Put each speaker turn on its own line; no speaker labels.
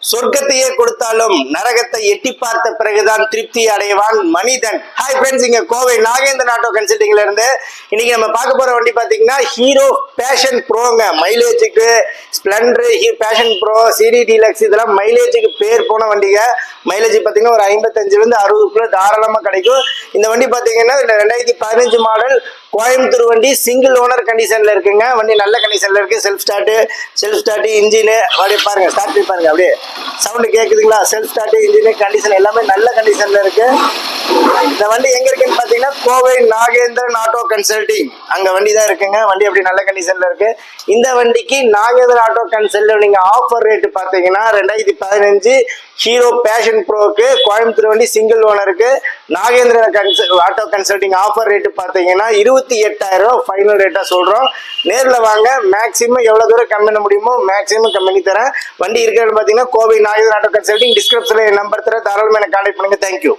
சொர்க்கத்தையே கொடுத்தாலும் நரகத்தை எட்டி பார்த்த பிறகுதான் திருப்தி அடைவான் மனிதன். ஹாய் ஃப்ரெண்ட்ஸ், இங்க கோவை நாகேந்திரன் ஆட்டோ கன்சல்டிங்ல இருந்து இன்னைக்கு நம்ம பார்க்க போற வண்டி பாத்தீங்கன்னா ஹீரோ பேஷன் ப்ரோங்க. மைலேஜுக்கு Splendor, Passion Pro, CD Deluxe இதெல்லாம் மைலேஜுக்கு பேர் போன வண்டிங்க. மைலேஜ் பாத்தீங்கன்னா ஒரு 55 60 தாராளமா கிடைக்கும். இந்த வண்டி பாத்தீங்கன்னா 2015 மாடல் கோயம்புத்தூர் வண்டி, சிங்கிள் ஓனர் கண்டிஷன்ல இருக்குங்க. வண்டி நல்ல கண்டிஷன்ல இருக்கு. செல்ஃப் ஸ்டார்ட் இன்ஜின் அப்படியே பாருங்க, ஸ்டார்ட் பண்ணி பாருங்க, அப்படியே சவுண்ட் கேக்குதுங்களா? செல்ஃப் ஸ்டார்ட் இன்ஜின் கண்டிஷன் எல்லாமே நல்ல கண்டிஷன்ல இருக்கு. இந்த வண்டி எங்க இருக்குன்னு பாத்தீங்கன்னா கோவை நாகேந்திரன் ஆட்டோ கன்சல்டிங், அங்க வண்டி தான் இருக்குங்க. வண்டி அப்படி நல்ல கண்டிஷன்ல இருக்கு. இந்த வண்டிக்கு நாகேந்திரன் ஆட்டோ கன்சல்டிங் நீங்க ஆஃபர் ரேட் பாத்தீங்கன்னா 2015 ஹீரோ பேஷன் ப்ரோக்கு கோயம்புத்தூர் வண்டி சிங்கிள் ஓனருக்கு Nagendran auto consulting offer rate பாத்தீங்கன்னா 28,000 ஃபைனல் ரேட்டா சொல்றோம். நேரில் வாங்க, மேக்ஸிமம் எவ்வளவு தூரம் கம்மி பண்ண முடியுமோ மேக்ஸிமம் கம்மி பண்ணி தரேன். வண்டி இருக்கிறது பாத்தீங்கன்னா கோவை நாகேந்திரன் ஆட்டோ கன்சல்டிங். டிஸ்கிரிப்ஷன்ல என் நம்பர் தரேன், தாராளமாக எனக்கு கான்டாக்ட் பண்ணுங்க. தேங்க்யூ.